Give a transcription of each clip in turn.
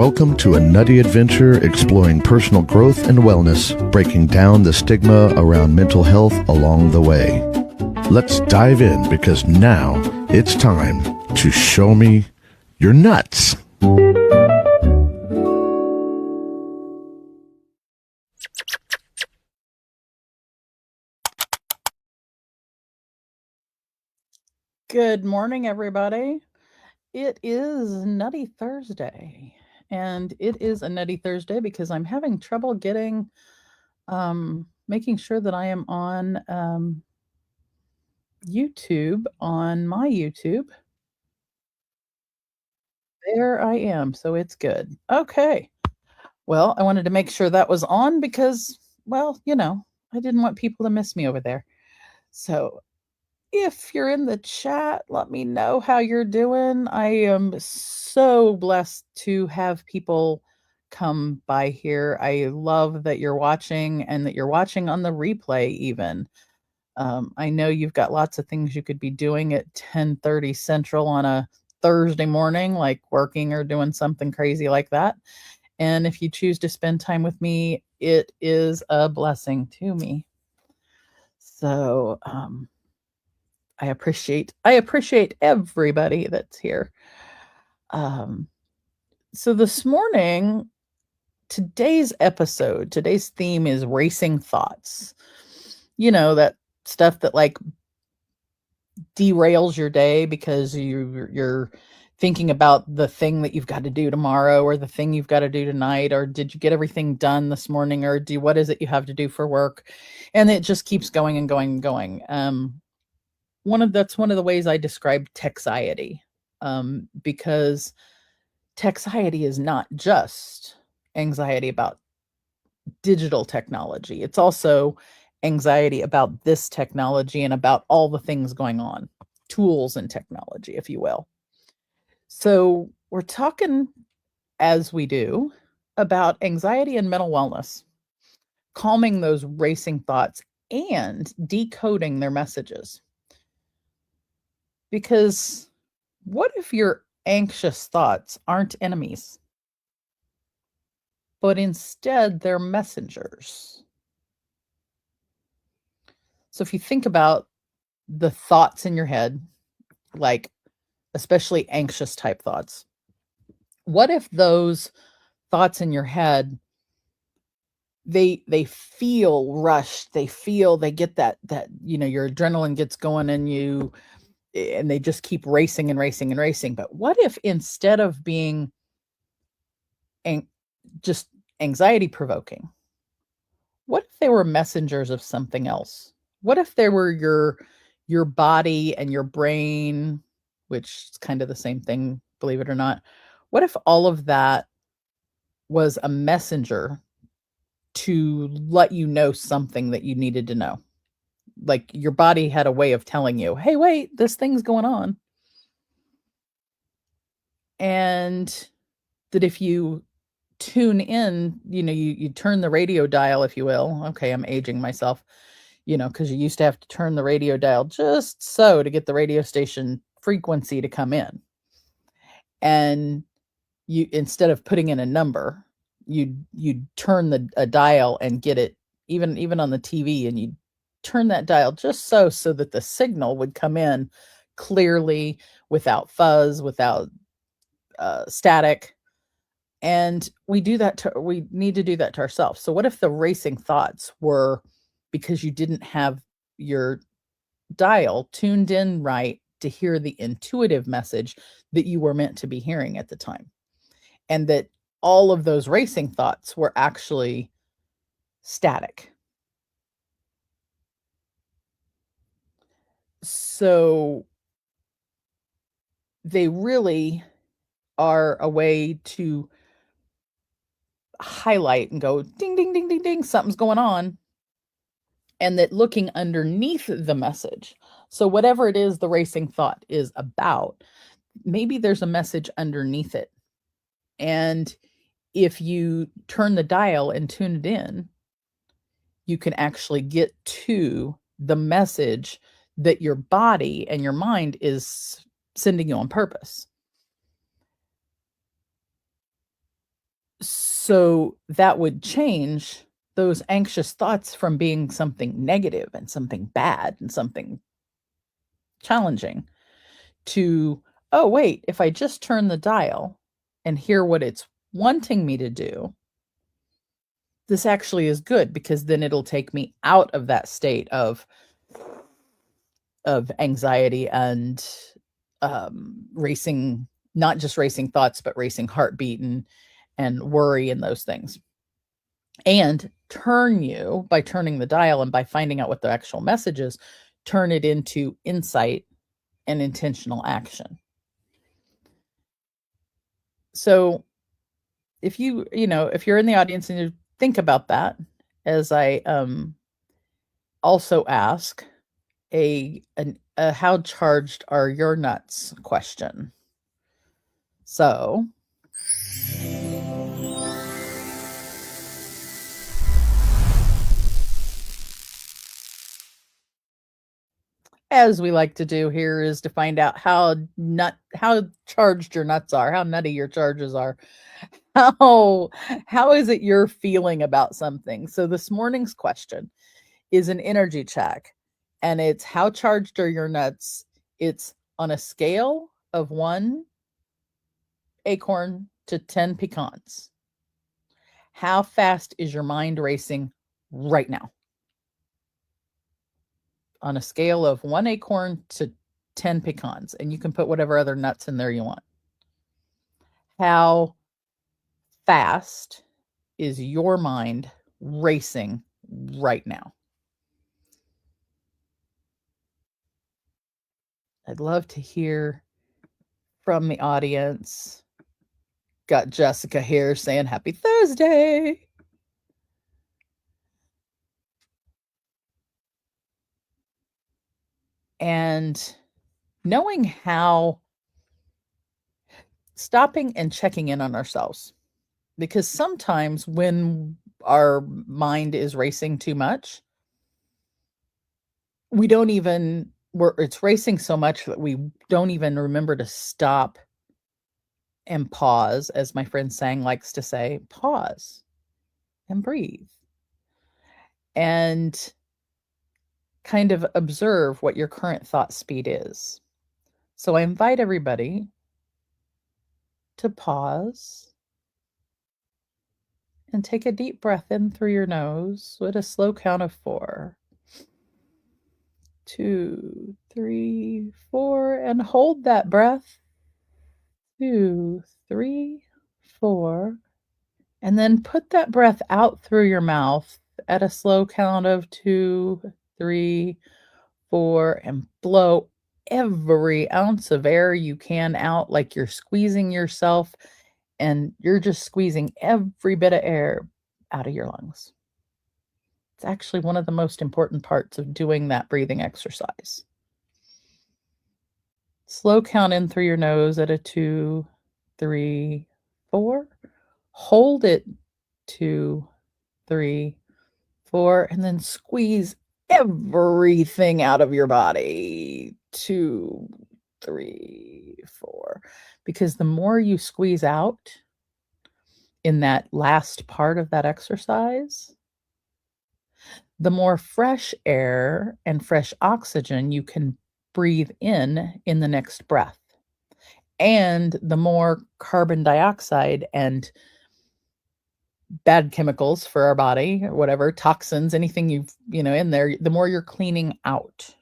Welcome to a nutty adventure exploring personal growth and wellness, breaking down the stigma around mental health along the way. Let's dive in because now it's time to show me your nuts. Good morning, everybody. It is Nutty Thursday, and it is a Nutty Thursday because I'm having trouble getting, making sure that I am on YouTube, on my YouTube. There I am, so it's good. Okay. Well, I wanted to make sure that was on because, well, I didn't want people to miss me over there. So if you're in the chat, let me know how you're doing. I am so blessed to have people come by here. I love that you're watching and that you're watching on the replay even. I know you've got lots of things you could be doing at 10:30 Central on a Thursday morning, like working or doing something crazy like that. And if you choose to spend time with me, it is a blessing to me. So, I appreciate everybody that's here. So this morning, today's theme is racing thoughts. That stuff that like derails your day because you're thinking about the thing that you've got to do tomorrow or the thing you've got to do tonight, or did you get everything done this morning, or what is it you have to do for work? And it just keeps going and going and going. That's one of the ways I describe Techxiety, because Techxiety is not just anxiety about digital technology. It's also anxiety about this technology and about all the things going on, tools and technology, if you will. So we're talking, as we do, about anxiety and mental wellness, calming those racing thoughts and decoding their messages. Because what if your anxious thoughts aren't enemies, but instead they're messengers? So if you think about the thoughts in your head, like especially anxious type thoughts, what if those thoughts in your head, they feel rushed, they get that your adrenaline gets going and they just keep racing and racing and racing. But what if instead of being just anxiety provoking, what if they were messengers of something else? What if they were your body and your brain, which is kind of the same thing, believe it or not? What if all of that was a messenger to let you know something that you needed to know? Like your body had a way of telling you, hey, wait, this thing's going on. And that if you tune in, you turn the radio dial, if you will. Okay, I'm aging myself, because you used to have to turn the radio dial just so to get the radio station frequency to come in. And you, instead of putting in a number, you'd turn a dial and get it even on the TV, and you'd turn that dial just so that the signal would come in clearly, without fuzz, without static. And we need to do that to ourselves. So what if the racing thoughts were because you didn't have your dial tuned in right to hear the intuitive message that you were meant to be hearing at the time? And that all of those racing thoughts were actually static. So they really are a way to highlight and go ding, ding, ding, ding, ding, something's going on. And that looking underneath the message, so whatever it is the racing thought is about, maybe there's a message underneath it. And if you turn the dial and tune it in, you can actually get to the message that your body and your mind is sending you on purpose. So that would change those anxious thoughts from being something negative and something bad and something challenging to, oh, wait, if I just turn the dial and hear what it's wanting me to do, this actually is good, because then it'll take me out of that state of anxiety and racing, not just racing thoughts, but racing heartbeat and worry and those things. And turn you, by turning the dial and by finding out what the actual message is, turn it into insight and intentional action. So if if you're in the audience and you think about that, as I also ask a how charged are your nuts question. So as we like to do here is to find out how charged your nuts are, how nutty your charges are. How is it you're feeling about something? So this morning's question is an energy check, and it's how charged are your nuts? It's on a scale of 1 acorn to 10 pecans. How fast is your mind racing right now? On a scale of 1 acorn to 10 pecans, and you can put whatever other nuts in there you want. How fast is your mind racing right now? I'd love to hear from the audience. Got Jessica here saying happy Thursday. And knowing how, stopping and checking in on ourselves, because sometimes when our mind is racing too much, it's racing so much that we don't even remember to stop and pause, as my friend Sang likes to say, pause and breathe and kind of observe what your current thought speed is. So I invite everybody to pause and take a deep breath in through your nose with a slow count of 4. 2, 3, 4, and hold that breath. 2, 3, 4, and then put that breath out through your mouth at a slow count of 2, 3, 4, and blow every ounce of air you can out, like you're squeezing yourself, and you're just squeezing every bit of air out of your lungs. It's actually one of the most important parts of doing that breathing exercise. Slow count in through your nose at a 2, 3, 4. Hold it 2, 3, 4, and then squeeze everything out of your body. 2, 3, 4. Because the more you squeeze out in that last part of that exercise, the more fresh air and fresh oxygen you can breathe in the next breath. And the more carbon dioxide and bad chemicals for our body, or whatever, toxins, anything you've, in there, the more you're cleaning out.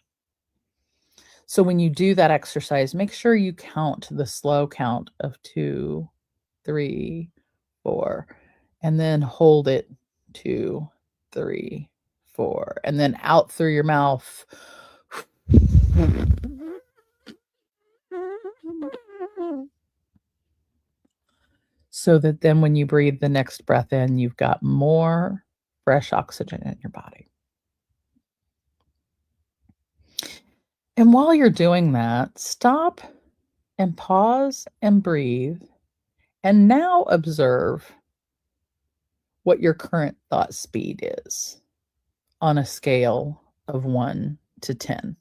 So when you do that exercise, make sure you count the slow count of 2, 3, 4, and then hold it 2, 3, 4, and then out through your mouth. So that then when you breathe the next breath in, you've got more fresh oxygen in your body. And while you're doing that, stop and pause and breathe. And now observe what your current thought speed is on a scale of 1 to 10.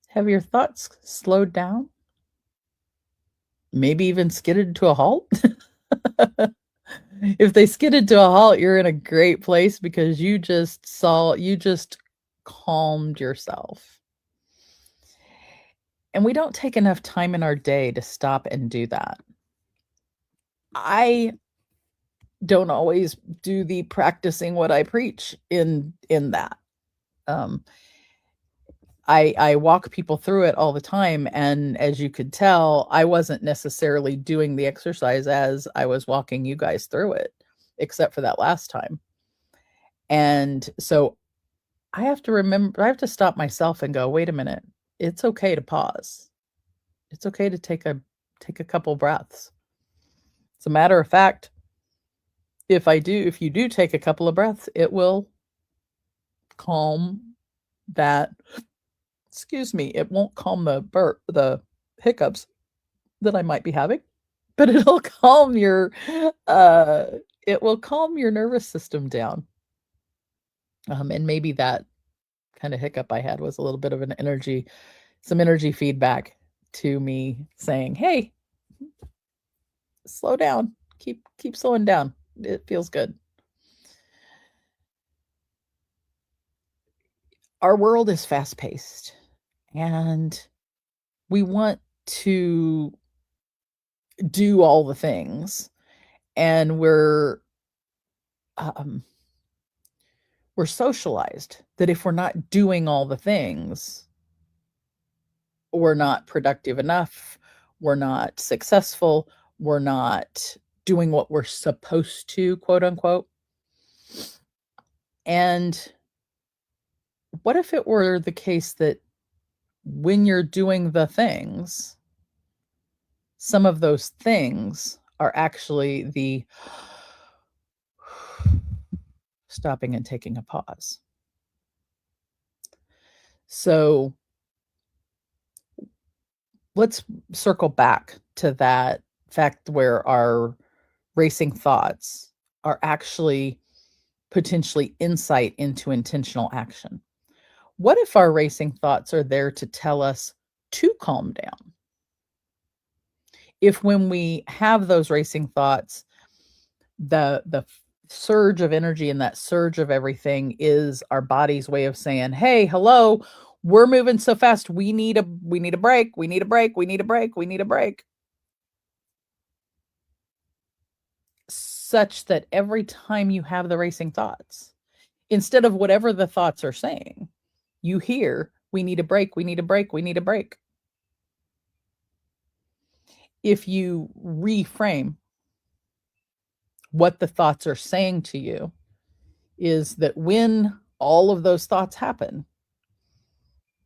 Have your thoughts slowed down? Maybe even skidded to a halt? If they skidded to a halt, you're in a great place because you just calmed yourself. And we don't take enough time in our day to stop and do that. I don't always do the practicing what I preach in that. Um, I walk people through it all the time, and as you could tell, I wasn't necessarily doing the exercise as I was walking you guys through it, except for that last time. And so I have to stop myself and go, wait a minute. It's okay to pause. It's okay to take a couple breaths. As a matter of fact, if you do take a couple of breaths, it will calm that, excuse me, it won't calm the hiccups that I might be having, but it'll calm your nervous system down. And maybe that kind of hiccup I had was a little bit of some energy feedback to me saying, hey, slow down, keep slowing down. It feels good. Our world is fast paced, and we want to do all the things, and we're socialized that if we're not doing all the things, we're not productive enough, we're not successful, we're not doing what we're supposed to, quote unquote. And what if it were the case that when you're doing the things, some of those things are actually the stopping and taking a pause? So let's circle back to that fact where our racing thoughts are actually potentially insight into intentional action. What if our racing thoughts are there to tell us to calm down? If when we have those racing thoughts, the surge of energy and that surge of everything is our body's way of saying, hey, hello, we're moving so fast, we need a break, we need a break, we need a break, we need a break. Such that every time you have the racing thoughts, instead of whatever the thoughts are saying, you hear, we need a break, we need a break, we need a break. If you reframe what the thoughts are saying to you, is that when all of those thoughts happen,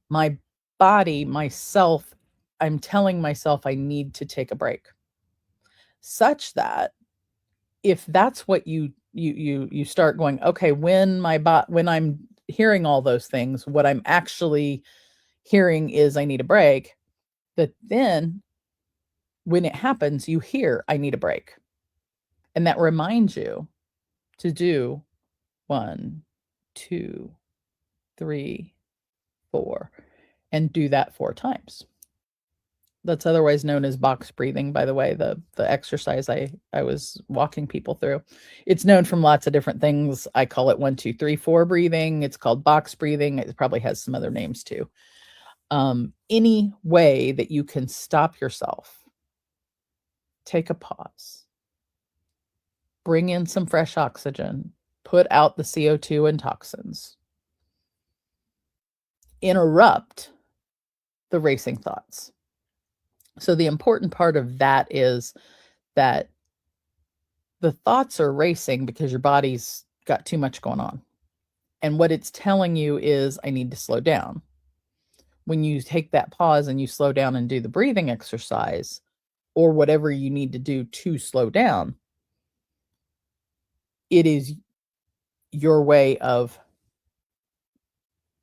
my body, myself, I'm telling myself I need to take a break. Such that if that's what you start going, okay, when I'm hearing all those things, what I'm actually hearing is I need a break, that then when it happens, you hear I need a break. And that reminds you to do 1, 2, 3, 4, and do that 4 times. That's otherwise known as box breathing, by the way, the exercise I was walking people through. It's known from lots of different things. I call it 1, 2, 3, 4 breathing. It's called box breathing. It probably has some other names too. Any way that you can stop yourself, take a pause, bring in some fresh oxygen, put out the CO2 and toxins, interrupt the racing thoughts. So the important part of that is that the thoughts are racing because your body's got too much going on. And what it's telling you is, I need to slow down. When you take that pause and you slow down and do the breathing exercise, or whatever you need to do to slow down, it is your way of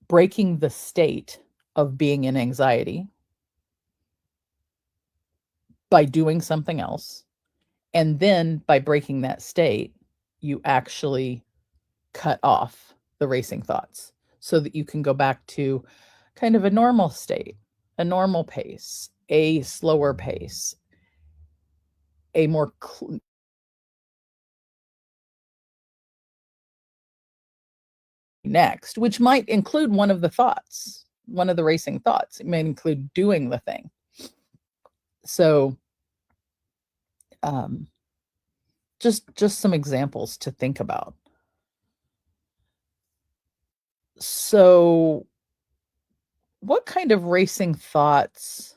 breaking the state of being in anxiety by doing something else. And then by breaking that state, you actually cut off the racing thoughts so that you can go back to kind of a normal state, a normal pace, a slower pace, a more next, which might include one of the thoughts, one of the racing thoughts. It may include doing the thing. So just some examples to think about. So what kind of racing thoughts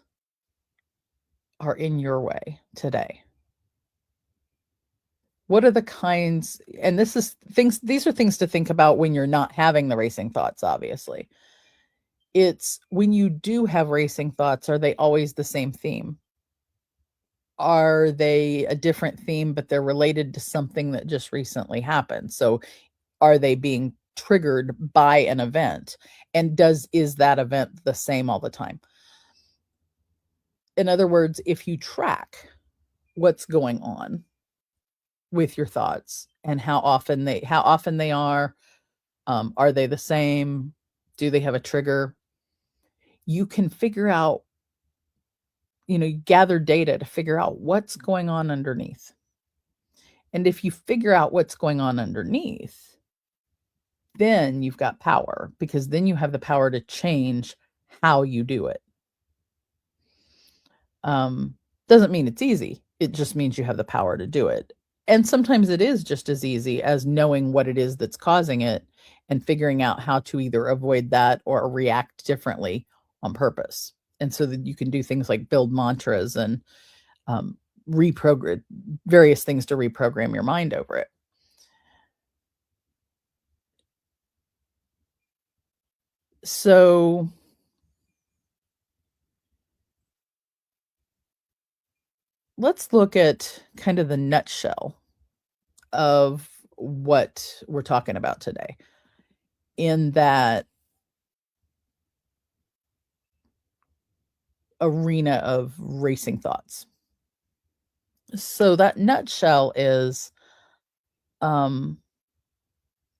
are in your way today? What are the kinds, and these are things to think about when you're not having the racing thoughts, obviously. It's when you do have racing thoughts, are they always the same theme? Are they a different theme, but they're related to something that just recently happened? So are they being triggered by an event? And is that event the same all the time? In other words, if you track what's going on with your thoughts and how often they are they the same? Do they have a trigger? You can figure out, gather data to figure out what's going on underneath. And if you figure out what's going on underneath, then you've got power, because then you have the power to change how you do it. Doesn't mean it's easy. It just means you have the power to do it. And sometimes it is just as easy as knowing what it is that's causing it and figuring out how to either avoid that or react differently on purpose. And so that you can do things like build mantras and reprogram various things to reprogram your mind over it. So let's look at kind of the nutshell of what we're talking about today, in that arena of racing thoughts. So that nutshell is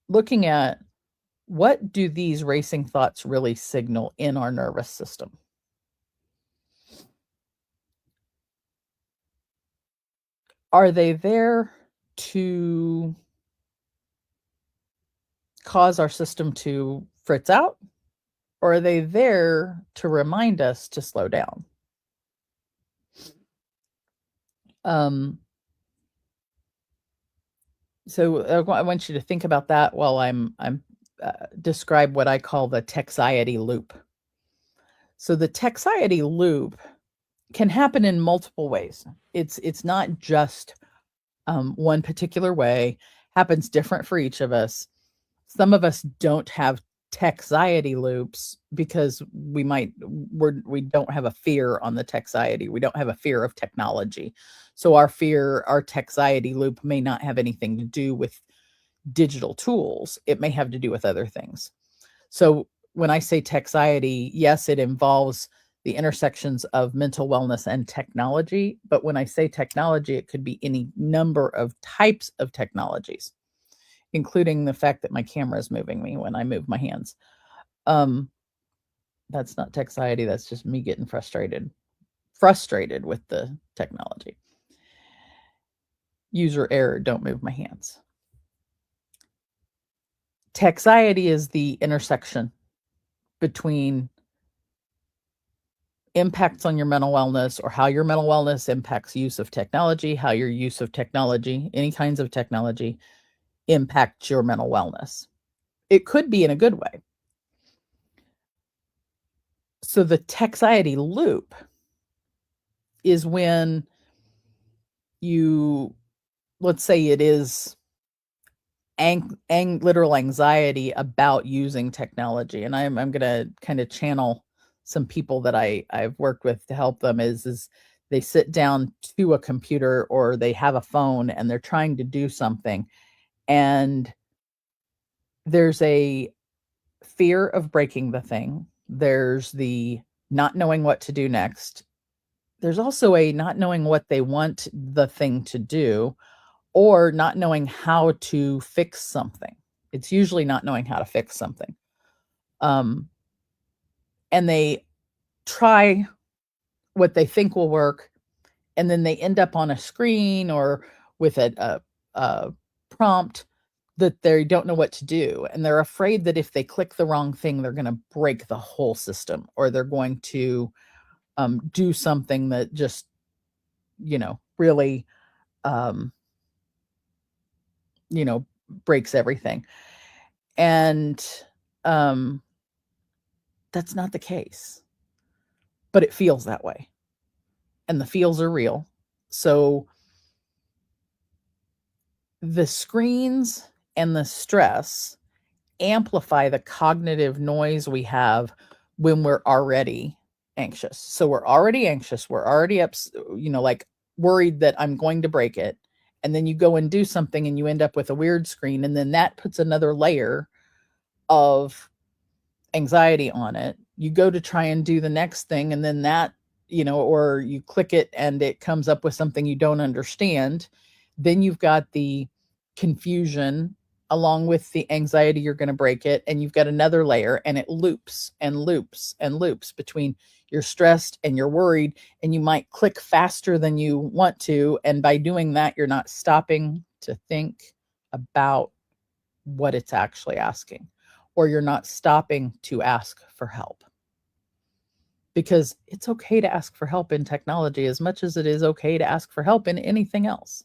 looking at, what do these racing thoughts really signal in our nervous system? Are they there to cause our system to fritz out? Or are they there to remind us to slow down? So I want you to think about that while I'm describe what I call the Techxiety loop. So the Techxiety loop can happen in multiple ways. It's not just one particular way. Happens different for each of us. Some of us don't have Techxiety loops because we don't have a fear on the Techxiety. We don't have a fear of technology. So our Techxiety loop may not have anything to do with digital tools. It may have to do with other things. So when I say Techxiety, yes, it involves the intersections of mental wellness and technology. But when I say technology, it could be any number of types of technologies, including the fact that my camera is moving me when I move my hands. That's not Techxiety. That's just me getting frustrated with the technology. User error, don't move my hands. Techxiety is the intersection between impacts on your mental wellness, or how your mental wellness impacts use of technology, how your use of technology, any kinds of technology, impacts your mental wellness. It could be in a good way. So the Techxiety loop is when you, let's say it is literal anxiety about using technology. And I'm going to kind of channel some people that I've worked with to help them, is they sit down to a computer or they have a phone and they're trying to do something, and there's a fear of breaking the thing. There's the not knowing what to do next. There's also a not knowing what they want the thing to do, or not knowing how to fix something. It's usually not knowing how to fix something. And they try what they think will work, and then they end up on a screen or with a prompt that they don't know what to do. And they're afraid that if they click the wrong thing, they're going to break the whole system, or they're going to do something that just, really, um, breaks everything. And that's not the case, but it feels that way. And the feels are real. So the screens and the stress amplify the cognitive noise we have when we're already anxious. So we're already anxious. We're already like worried that I'm going to break it. And then you go and do something and you end up with a weird screen. And then that puts another layer of anxiety on it. You go to try and do the next thing. And then that, or you click it and it comes up with something you don't understand. Then you've got the confusion along with the anxiety you're going to break it, and you've got another layer, and it loops and loops and loops between you're stressed and you're worried, and you might click faster than you want to, and by doing that you're not stopping to think about what it's actually asking, or you're not stopping to ask for help. Because it's okay to ask for help in technology as much as it is okay to ask for help in anything else.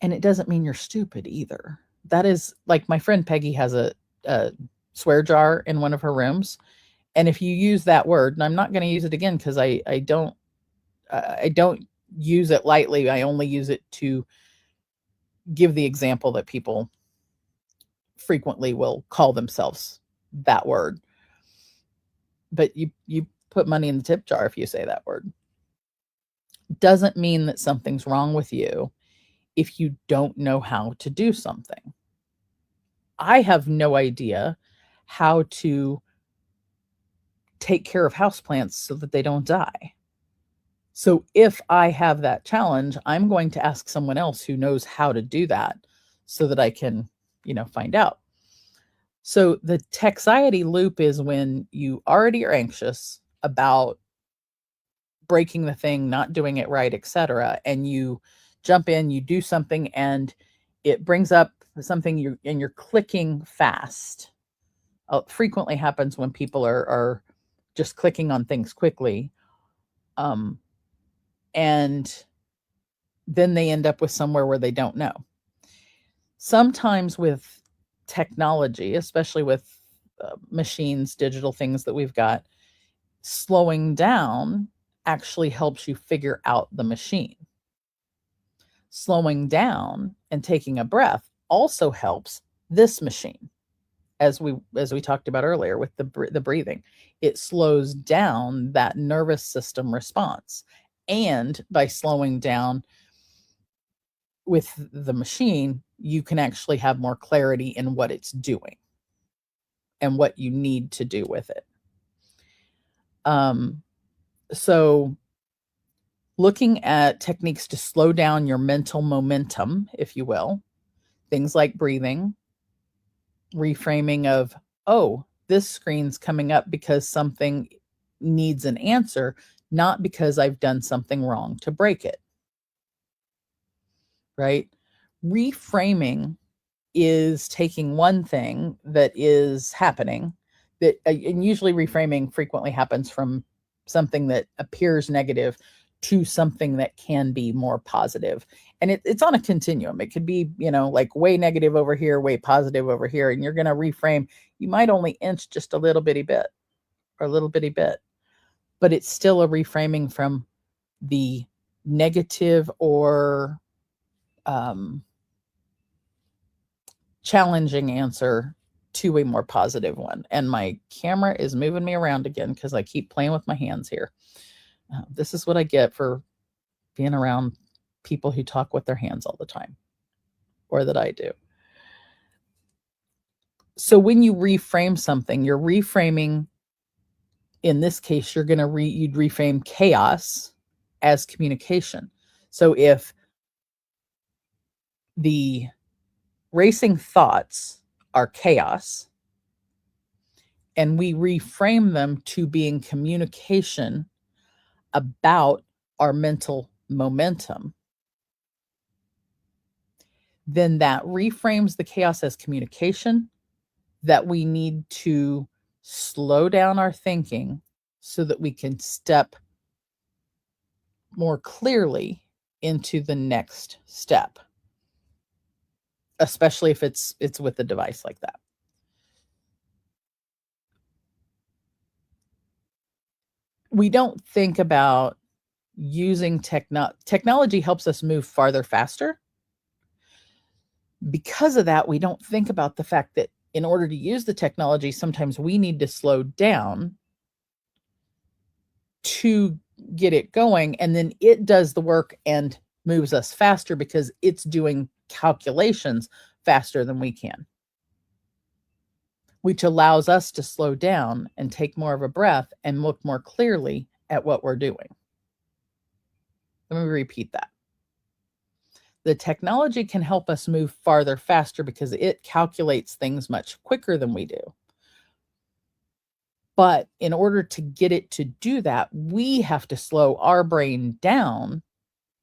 And it doesn't mean you're stupid either. That is, like, my friend Peggy has a swear jar in one of her rooms. And if you use that word, and I'm not going to use it again because I don't use it lightly. I only use it to give the example that people frequently will call themselves that word. But you put money in the tip jar if you say that word. Doesn't mean that something's wrong with you if you don't know how to do something. I have no idea how to take care of houseplants so that they don't die. So if I have that challenge, I'm going to ask someone else who knows how to do that so that I can, find out. So the Techxiety loop is when you already are anxious about breaking the thing, not doing it right, etc., and you jump in, you do something, and it brings up something, you're clicking fast. Frequently happens when people are just clicking on things quickly, and then they end up with somewhere where they don't know. Sometimes with technology, especially with machines, digital things that we've got, slowing down actually helps you figure out the machine. Slowing down and taking a breath also helps this machine, as we talked about earlier with the breathing. It slows down that nervous system response, and by slowing down with the machine, you can actually have more clarity in what it's doing and what you need to do with it. So looking at techniques to slow down your mental momentum, if you will, things like breathing, reframing of, oh, this screen's coming up because something needs an answer, not because I've done something wrong to break it. Right? Reframing is taking one thing that is happening that, and usually reframing frequently happens from something that appears negative to something that can be more positive. And it's on a continuum. It could be, like way negative over here, way positive over here. And you're going to reframe. You might only inch just a little bitty bit or a little bitty bit, but it's still a reframing from the negative or challenging answer to a more positive one. And my camera is moving me around again because I keep playing with my hands here. This is what I get for being around people who talk with their hands all the time, or that I do. So when you reframe something, you're reframing, in this case, you'd reframe chaos as communication. So if the racing thoughts are chaos, and we reframe them to being communication about our mental momentum, then that reframes the chaos as communication, that we need to slow down our thinking so that we can step more clearly into the next step, especially if it's with a device like that. We don't think about using technology helps us move farther faster. Because of that, we don't think about the fact that in order to use the technology, sometimes we need to slow down to get it going, and then it does the work and moves us faster because it's doing calculations faster than we can, which allows us to slow down and take more of a breath and look more clearly at what we're doing. Let me repeat that. The technology can help us move farther faster because it calculates things much quicker than we do. But in order to get it to do that, we have to slow our brain down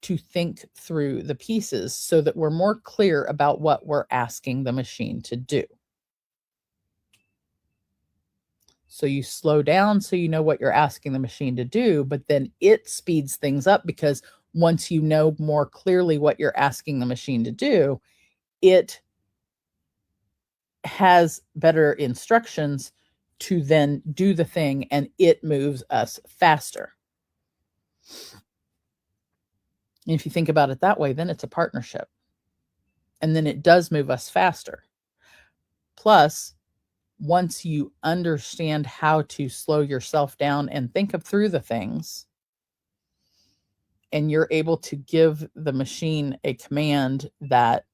to think through the pieces so that we're more clear about what we're asking the machine to do. So you slow down so you know what you're asking the machine to do, but then it speeds things up because once you know more clearly what you're asking the machine to do, it has better instructions to then do the thing, and it moves us faster. And if you think about it that way, then it's a partnership. And then it does move us faster. Plus, once you understand how to slow yourself down and think through the things, and you're able to give the machine a command that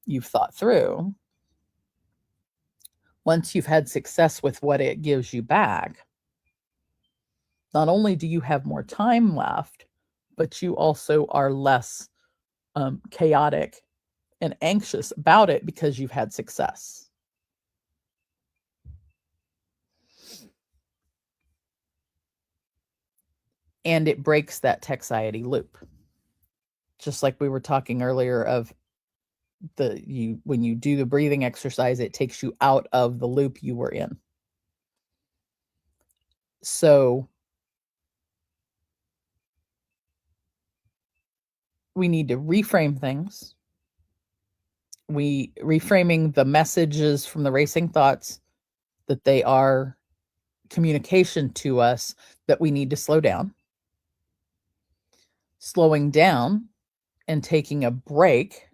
you've thought through, once you've had success with what it gives you back, not only do you have more time left, but you also are less chaotic and anxious about it because you've had success. And it breaks that Techxiety loop. Just like we were talking earlier of when you do the breathing exercise, it takes you out of the loop you were in. So we need to reframe things. Reframing the messages from the racing thoughts that they are communication to us that we need to slow down. Slowing down and taking a break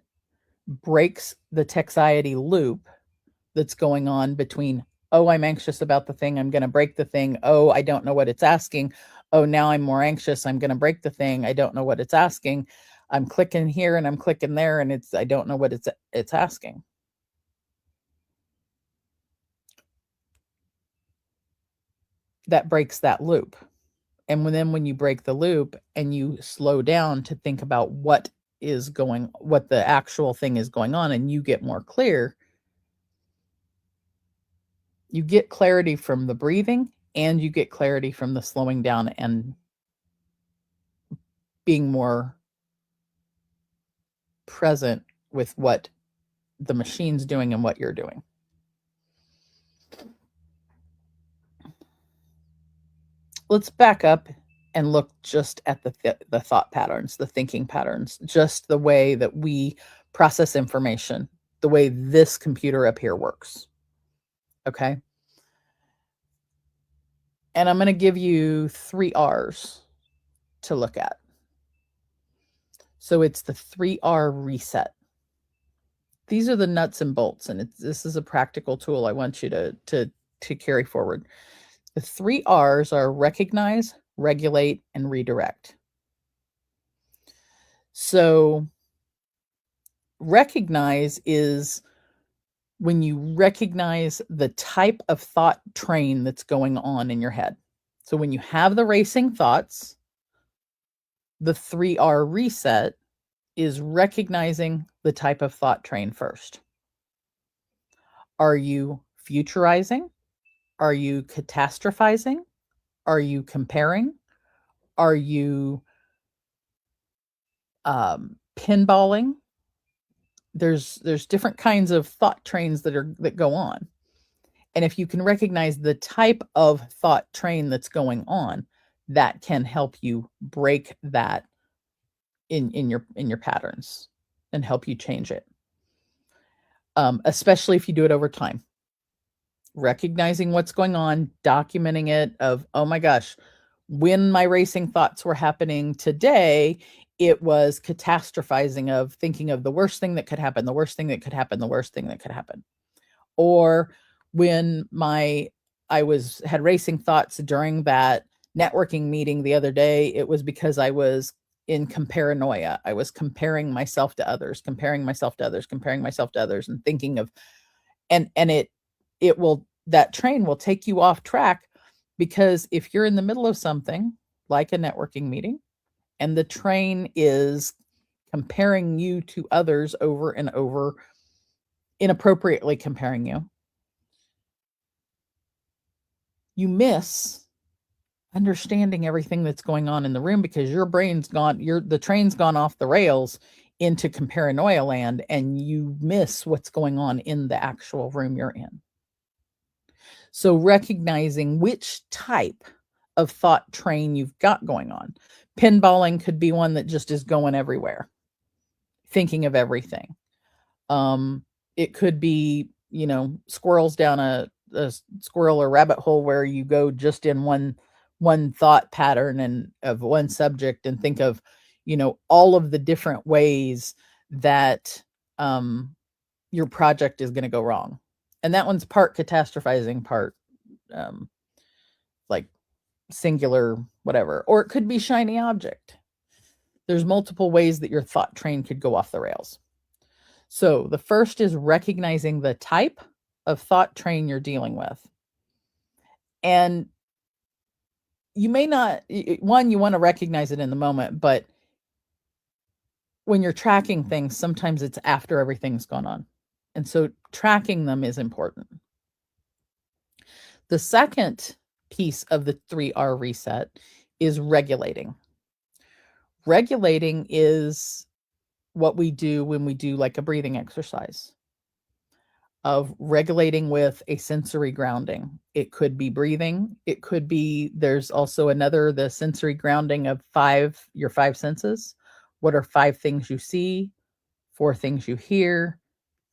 breaks the Techxiety loop that's going on between, oh, I'm anxious about the thing, I'm going to break the thing. Oh, I don't know what it's asking. Oh, now I'm more anxious, I'm going to break the thing. I don't know what it's asking. I'm clicking here and I'm clicking there, and I don't know what it's asking. That breaks that loop. And then when you break the loop and you slow down to think about what the actual thing is going on, and you get more clear, you get clarity from the breathing and you get clarity from the slowing down and being more present with what the machine's doing and what you're doing. Let's back up and look just at the thought patterns, the thinking patterns, just the way that we process information, the way this computer up here works. Okay? And I'm going to give you 3 R's to look at. So it's the 3R reset. These are the nuts and bolts, and this is a practical tool I want you to carry forward. The 3 R's are recognize, regulate, and redirect. So recognize is when you recognize the type of thought train that's going on in your head. So when you have the racing thoughts, the 3R reset is recognizing the type of thought train first. Are you futurizing? Are you catastrophizing? Are you comparing? Are you pinballing? there's different kinds of thought trains that go on. And if you can recognize the type of thought train that's going on, that can help you break that in your patterns and help you change it. Especially if you do it over time. Recognizing what's going on, documenting it of, oh my gosh, when my racing thoughts were happening today, it was catastrophizing of thinking of the worst thing that could happen, the worst thing that could happen, the worst thing that could happen. Or when I had racing thoughts during that networking meeting the other day, it was because I was in comparanoia. I was comparing myself to others, and thinking of, and that train will take you off track, because if you're in the middle of something like a networking meeting and the train is comparing you to others over and over, inappropriately comparing you, you miss understanding everything that's going on in the room, because your brain's gone, the train's gone off the rails into comparanoia land, and you miss what's going on in the actual room you're in. So recognizing which type of thought train you've got going on. Pinballing could be one that just is going everywhere, thinking of everything. It could be, squirrels down a squirrel or rabbit hole where you go just in one thought pattern and of one subject, and think of, all of the different ways that your project is going to go wrong. And that one's part catastrophizing, part like singular whatever. Or it could be shiny object. There's multiple ways that your thought train could go off the rails. So the first is recognizing the type of thought train you're dealing with. And you may not, you want to recognize it in the moment, but when you're tracking things, sometimes it's after everything's gone on. And so tracking them is important. The second piece of the 3R reset is regulating. Regulating is what we do when we do like a breathing exercise, of regulating with a sensory grounding. It could be breathing. It could be, there's also the sensory grounding of your 5 senses. What are 5 things you see, 4 things you hear,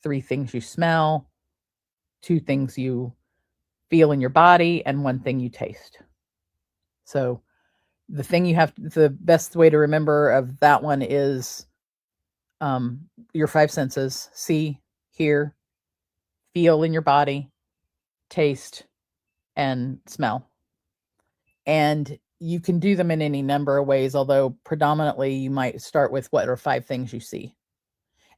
3 things you smell, 2 things you feel in your body, and 1 thing you taste. So the best way to remember of that one is your 5 senses: see, hear, feel in your body, taste, and smell. And you can do them in any number of ways, although predominantly you might start with what are 5 things you see.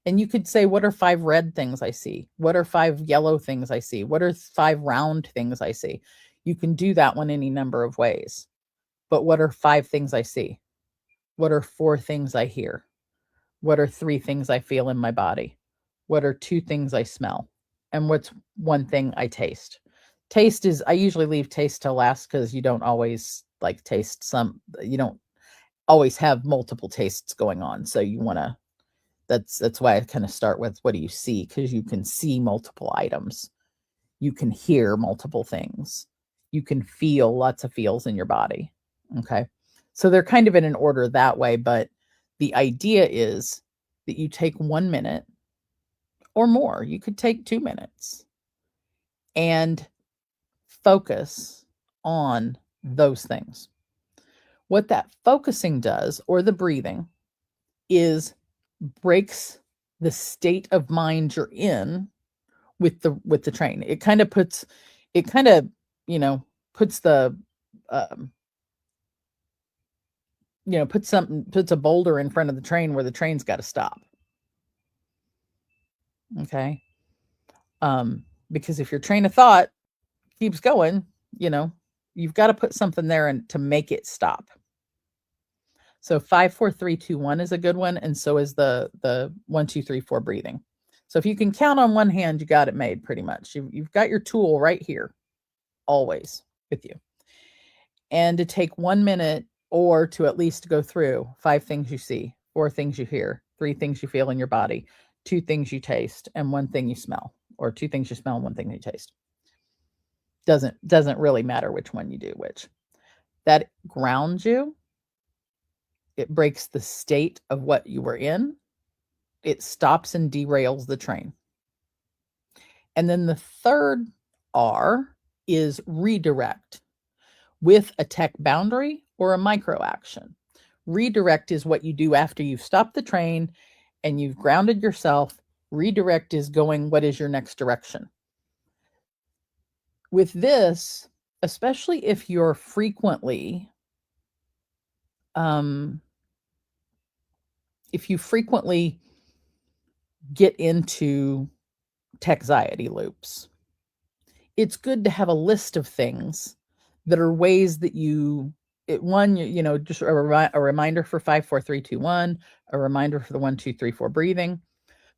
And you could say, what are 5 red things I see? What are 5 yellow things I see? What are 5 round things I see? You can do that one any number of ways. But what are 5 things I see? What are 4 things I hear? What are 3 things I feel in my body? What are 2 things I smell? And what's 1 thing I taste? Taste is, I usually leave taste till last, because you don't always you don't always have multiple tastes going on. So you want to, that's why I kind of start with, what do you see? Because you can see multiple items. You can hear multiple things. You can feel lots of feels in your body. Okay. So they're kind of in an order that way, but the idea is that you take 1 minute or more. You could take 2 minutes and focus on those things. What that focusing does, or the breathing, is breaks the state of mind you're in with the train. It kind of puts puts the puts a boulder in front of the train where the train's got to stop. Okay. Because if your train of thought keeps going, you've got to put something there and to make it stop. So 5, 4, 3, 2, 1 is a good one. And so is the 1, 2, 3, 4 breathing. So if you can count on one hand, you got it made pretty much. You've got your tool right here, always with you. And to take 1 minute, or to at least go through 5 things you see, 4 things you hear, 3 things you feel in your body, 2 things you taste and 1 thing you smell, or 2 things you smell and 1 thing you taste. Doesn't really matter which one you do which. That grounds you. It breaks the state of what you were in. It stops and derails the train. And then the third R is redirect with a tech boundary or a micro action. Redirect is what you do after you've stopped the train and you've grounded yourself. Redirect is going, what is your next direction? With this, especially if you're frequently, if you frequently get into Techxiety loops, it's good to have a list of things that are ways that you, just a reminder for 5, 4, 3, 2, 1, a reminder for the 1, 2, 3, 4 breathing,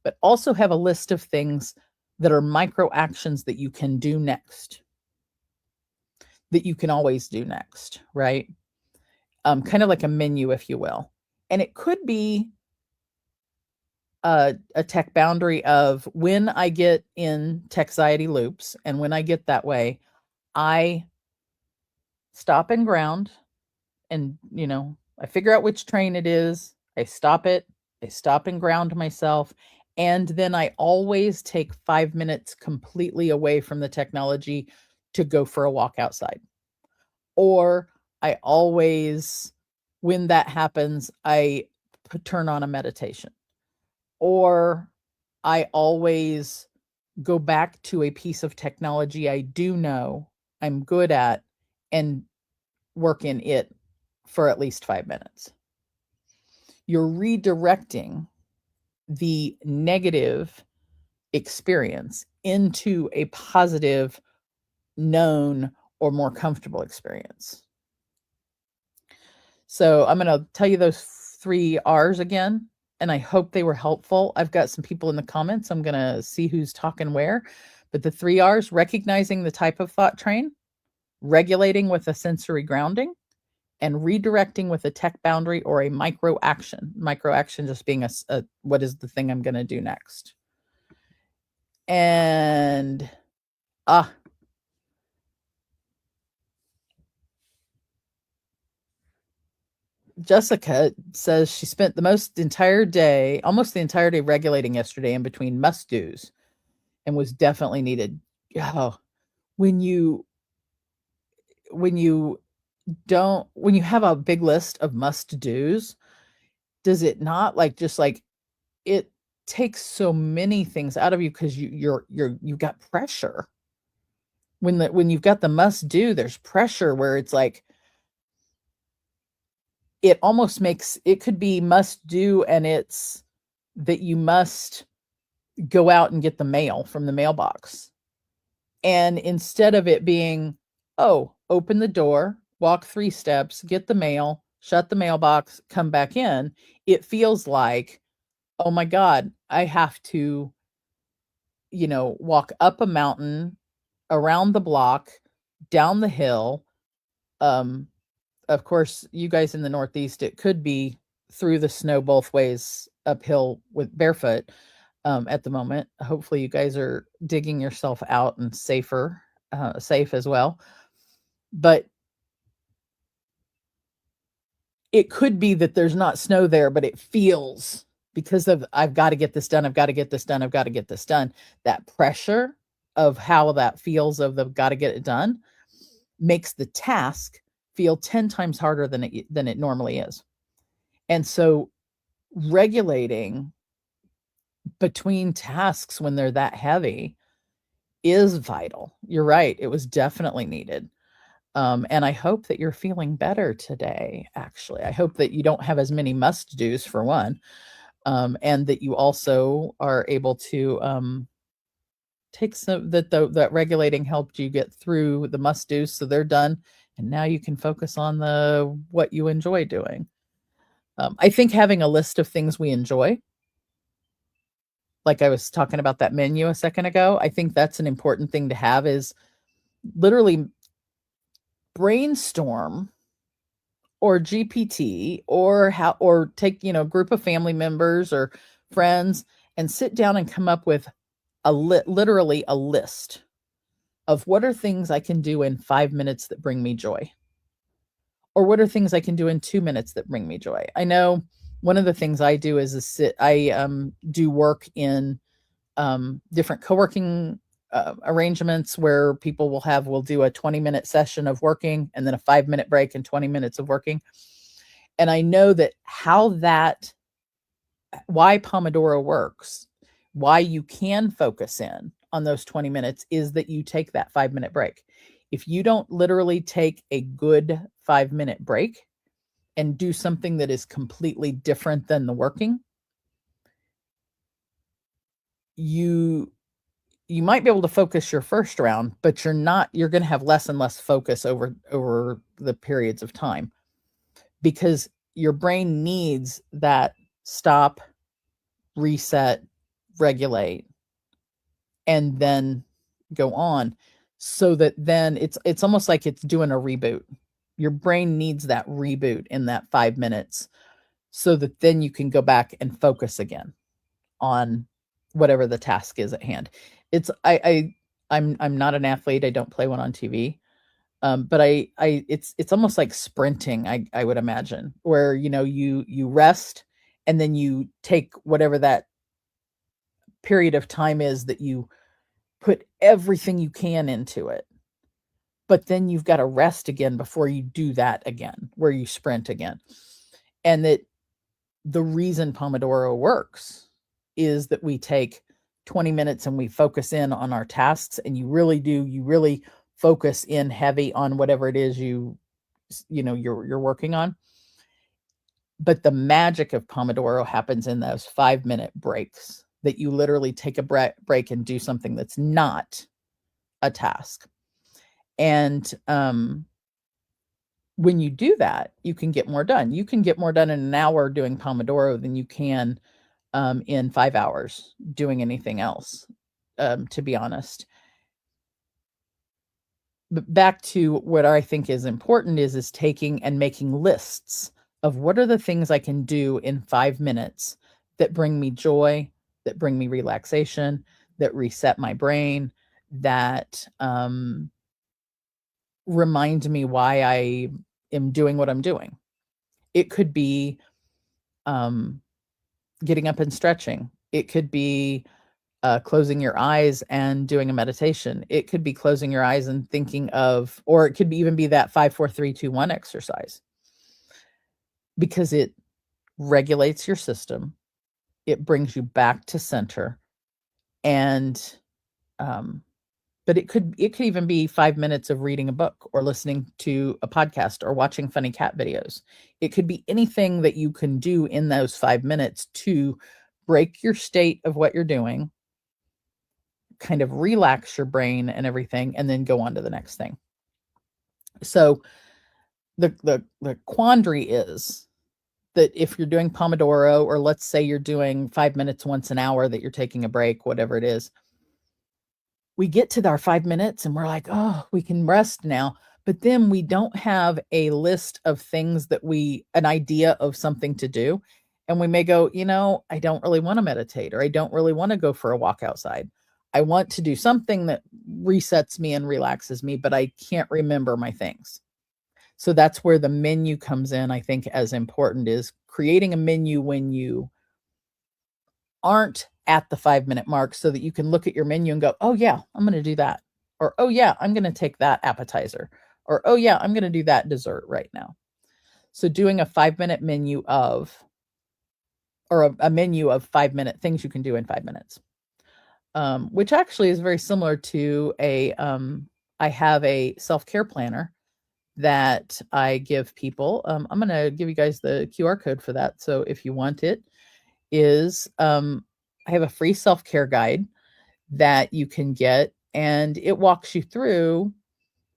but also have a list of things that are micro actions that you can do next, that you can always do next, right? Kind of like a menu, if you will. And it could be a tech boundary of when I get in Techxiety loops and when I get that way, I stop and ground and, I figure out which train it is. I stop it. I stop and ground myself. And then I always take 5 minutes completely away from the technology to go for a walk outside. Or I always, when that happens, I turn on a meditation. Or I always go back to a piece of technology I do know I'm good at and work in it for at least 5 minutes. You're redirecting the negative experience into a positive, known, or more comfortable experience. So I'm going to tell you those 3 R's again, and I hope they were helpful. I've got some people in the comments. I'm going to see who's talking where. But the 3 R's: recognizing the type of thought train, regulating with a sensory grounding, and redirecting with a tech boundary or a micro action. Micro action just being a what is the thing I'm going to do next. And Jessica says she spent almost the entire day regulating yesterday in between must-dos and was definitely needed. Oh, when you have a big list of must-dos, does it not it takes so many things out of you because you've got pressure. When you've got the must-do, there's pressure where it's like, it almost makes it could be must do, and it's that you must go out and get the mail from the mailbox. And instead of it being, open the door, walk 3 steps, get the mail, shut the mailbox, come back in, it feels like, oh my God, I have to, walk up a mountain, around the block, down the hill. Of course, you guys in the Northeast, it could be through the snow both ways, uphill with barefoot at the moment. Hopefully you guys are digging yourself out and safe as well. But it could be that there's not snow there, but it feels, because of I've got to get this done, I've got to get this done, I've got to get this done. That pressure of how that feels of the got to get it done makes the task feel 10 times harder than it normally is. And so regulating between tasks when they're that heavy is vital. You're right. It was definitely needed. And I hope that you're feeling better today, actually. I hope that you don't have as many must-dos, for one, and that you also are able to take some, that regulating helped you get through the must-dos, so they're done. And now you can focus on what you enjoy doing. I think having a list of things we enjoy, like I was talking about that menu a second ago, I think that's an important thing to have, is literally brainstorm or GPT or take, group of family members or friends and sit down and come up with literally a list of what are things I can do in 5 minutes that bring me joy, or what are things I can do in 2 minutes that bring me joy. I know one of the things I do is I do work in different co-working arrangements where people will do a 20-minute session of working and then a 5-minute break and 20 minutes of working. And I know that why Pomodoro works, why you can focus in on those 20 minutes is that you take that 5-minute break. If you don't literally take a good 5-minute break and do something that is completely different than the working, you might be able to focus your first round, but you're going to have less and less focus over the periods of time, because your brain needs that stop, reset, regulate, and then go on, so that then it's almost like it's doing a reboot. Your brain needs that reboot in that 5 minutes so that then you can go back and focus again on whatever the task is at hand. I'm not an athlete. I don't play one on TV. But it's almost like sprinting, I would imagine, where, you rest and then you take whatever that period of time is that you put everything you can into it. But then you've got to rest again before you do that again, where you sprint again. And that the reason Pomodoro works is that we take 20 minutes and we focus in on our tasks, and you really focus in heavy on whatever it is you're working on. But the magic of Pomodoro happens in those 5-minute breaks, that you literally take a break and do something that's not a task. And when you do that, you can get more done. You can get more done in an hour doing Pomodoro than you can in 5 hours doing anything else, to be honest. But back to what I think is important is taking and making lists of what are the things I can do in 5 minutes that bring me joy, that bring me relaxation, that reset my brain, that remind me why I am doing what I'm doing. It could be getting up and stretching. It could be closing your eyes and doing a meditation. It could be closing your eyes and thinking of, or it could even be that 5, 4, 3, 2, 1 exercise, because it regulates your system. It brings you back to center. And, but it could even be 5 minutes of reading a book or listening to a podcast or watching funny cat videos. It could be anything that you can do in those 5 minutes to break your state of what you're doing, kind of relax your brain and everything, and then go on to the next thing. So the quandary is that if you're doing Pomodoro, or let's say you're doing 5 minutes once an hour, that you're taking a break, whatever it is, we get to our 5 minutes and we're like, oh, we can rest now. But then we don't have a list of things an idea of something to do. And we may go, I don't really want to meditate, or I don't really want to go for a walk outside. I want to do something that resets me and relaxes me, but I can't remember my things. So that's where the menu comes in, I think, as important, is creating a menu when you aren't at the 5-minute mark, so that you can look at your menu and go, oh yeah, I'm going to do that. Or, oh yeah, I'm going to take that appetizer. Or, oh yeah, I'm going to do that dessert right now. So doing a 5-minute menu of 5-minute things you can do in 5 minutes. Which actually is very similar to I have a self-care planner that I give people. I'm going to give you guys the QR code for that. So if you want it, I have a free self-care guide that you can get, and it walks you through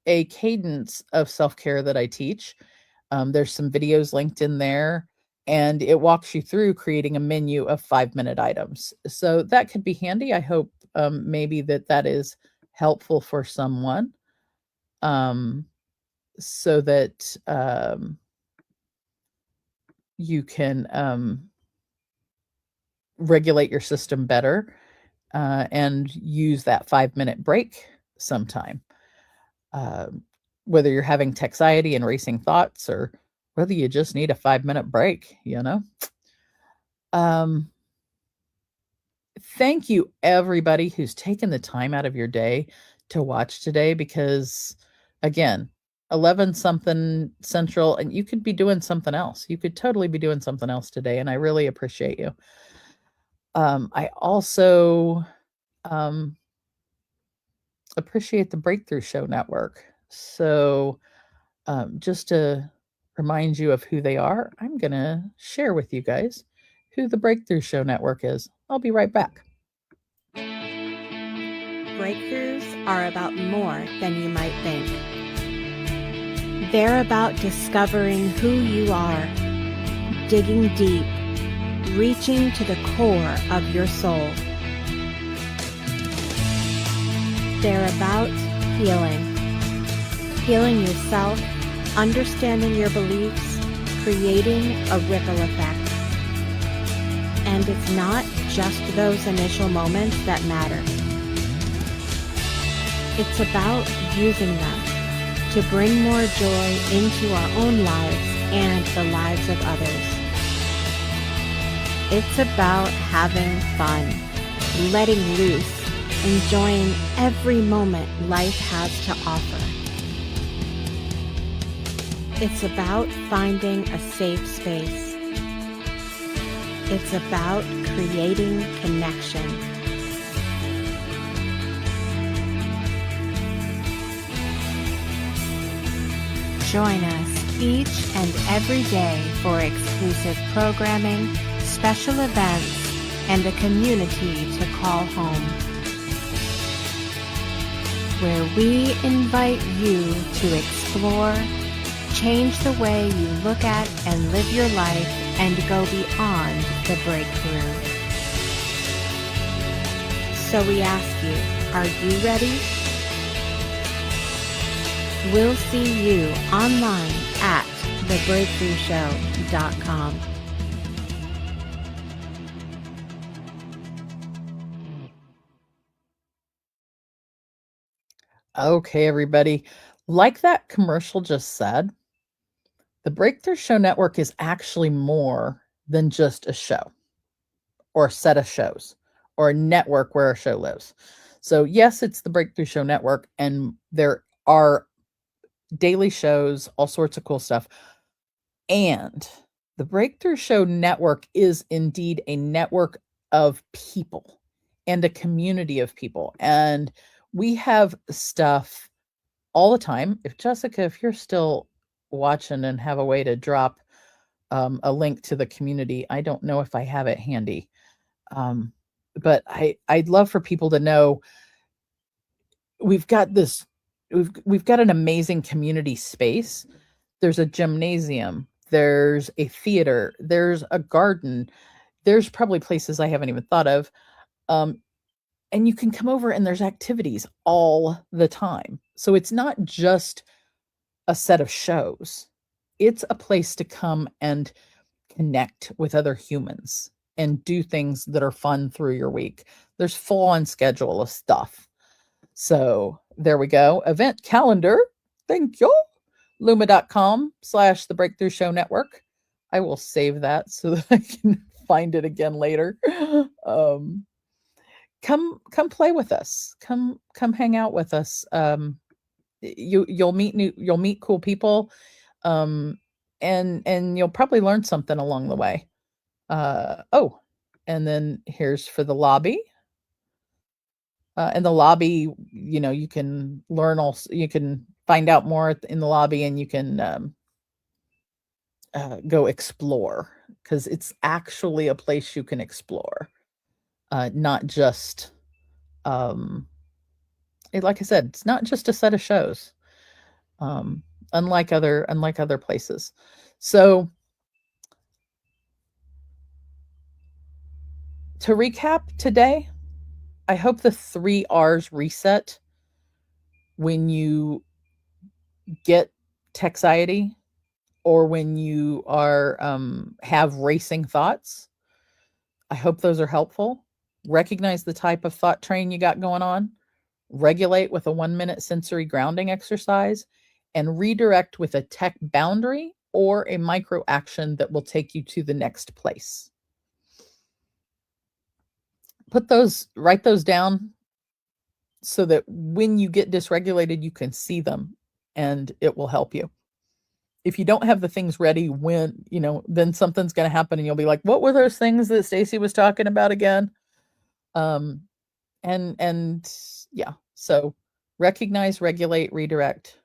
a cadence of self-care that I teach. There's some videos linked in there, and it walks you through creating a menu of 5-minute items. So that could be handy. I hope maybe that is helpful for someone, so that you can regulate your system better, and use that 5-minute break sometime. Whether you're having Techxiety and racing thoughts, or whether you just need a 5-minute break, you know? Um, thank you, everybody who's taken the time out of your day to watch today, because, again, 11 something Central, and you could be doing something else. You could totally be doing something else today, and I really appreciate you. I also appreciate the Breakthrough Show Network. So, just to remind you of who they are, I'm going to share with you guys who the Breakthrough Show Network is. I'll be right back. Breakthroughs are about more than you might think. They're about discovering who you are, digging deep, reaching to the core of your soul. They're about healing yourself, understanding your beliefs, creating a ripple effect. And it's not just those initial moments that matter. It's about using them to bring more joy into our own lives and the lives of others. It's about having fun, letting loose, enjoying every moment life has to offer. It's about finding a safe space. It's about creating connection. Join us each and every day for exclusive programming, special events, and a community to call home, where we invite you to explore, change the way you look at and live your life, and go beyond the breakthrough. So we ask you, are you ready? We'll see you online at thebreakthroughshow.com. Okay, everybody. Like that commercial just said, the Breakthrough Show Network is actually more than just a show or a set of shows or a network where a show lives. So, yes, it's the Breakthrough Show Network, and there are daily shows, all sorts of cool stuff. And the Breakthrough Show Network is indeed a network of people and a community of people. And we have stuff all the time. If you're still watching and have a way to drop a link to the community, I don't know if I have it handy. But I'd love for people to know we've got an amazing community space. There's a gymnasium, there's a theater, there's a garden, there's probably places I haven't even thought of. And you can come over and there's activities all the time. So it's not just a set of shows. It's a place to come and connect with other humans and do things that are fun through your week. There's full on schedule of stuff. So there we go. Event calendar. Thank you. Luma.com/the Breakthrough Show Network. I will save that so that I can find it again later. Come play with us. Come hang out with us. You'll meet cool people. And you'll probably learn something along the way. And then here's for the lobby. In the lobby, you can learn you can find out more in the lobby, and you can go explore, because it's actually a place you can explore, not just like I said, it's not just a set of shows, unlike other places. So to recap today, I hope the 3 R's reset when you get Techxiety, or when you are have racing thoughts. I hope those are helpful. Recognize the type of thought train you got going on. Regulate with a 1-minute sensory grounding exercise, and redirect with a tech boundary or a micro action that will take you to the next place. Write those down so that when you get dysregulated, you can see them and it will help you. If you don't have the things ready then something's going to happen and you'll be like, what were those things that Stacy was talking about again? Yeah, so recognize, regulate, redirect.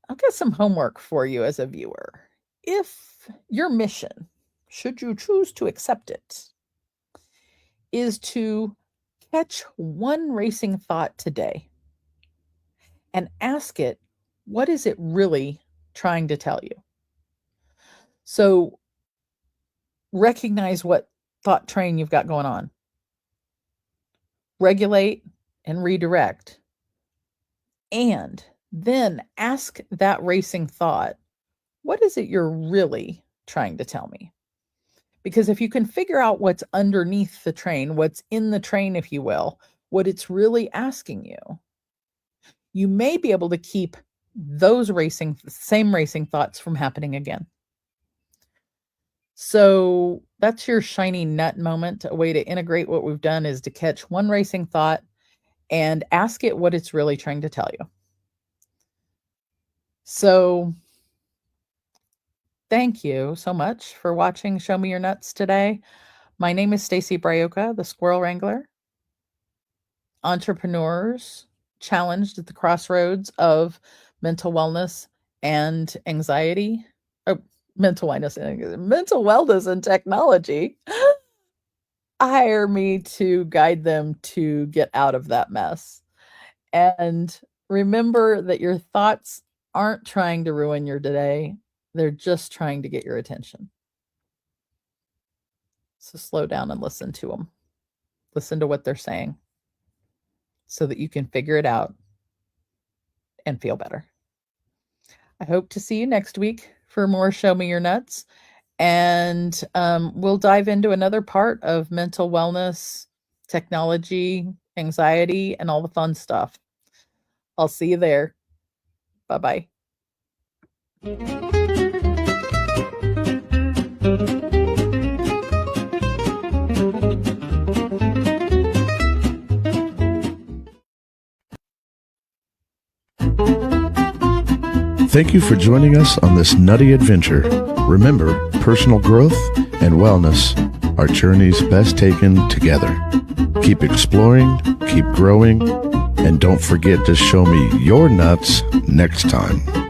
I've got some homework for you as a viewer. If your mission, should you choose to accept it, is to catch one racing thought today and ask it, what is it really trying to tell you? So recognize what thought train you've got going on. Regulate and redirect. And then ask that racing thought, what is it you're really trying to tell me? Because if you can figure out what's underneath the train, what's in the train, if you will, what it's really asking you, you may be able to keep those same racing thoughts from happening again. So that's your shiny nut moment. A way to integrate what we've done is to catch one racing thought and ask it what it's really trying to tell you. So thank you so much for watching Show Me Your Nuts today. My name is Stacy Braiuca, the Squirrel Wrangler. Entrepreneurs challenged at the crossroads of mental wellness and anxiety. Mental wellness and technology. Hire me to guide them to get out of that mess. And remember that your thoughts aren't trying to ruin your day. They're just trying to get your attention. So slow down and listen to them. Listen to what they're saying so that you can figure it out and feel better. I hope to see you next week for more Show Me Your Nuts. And we'll dive into another part of mental wellness, technology, anxiety, and all the fun stuff. I'll see you there. Bye-bye. Thank you for joining us on this nutty adventure. Remember, personal growth and wellness are journeys best taken together. Keep exploring, keep growing, and don't forget to show me your nuts next time.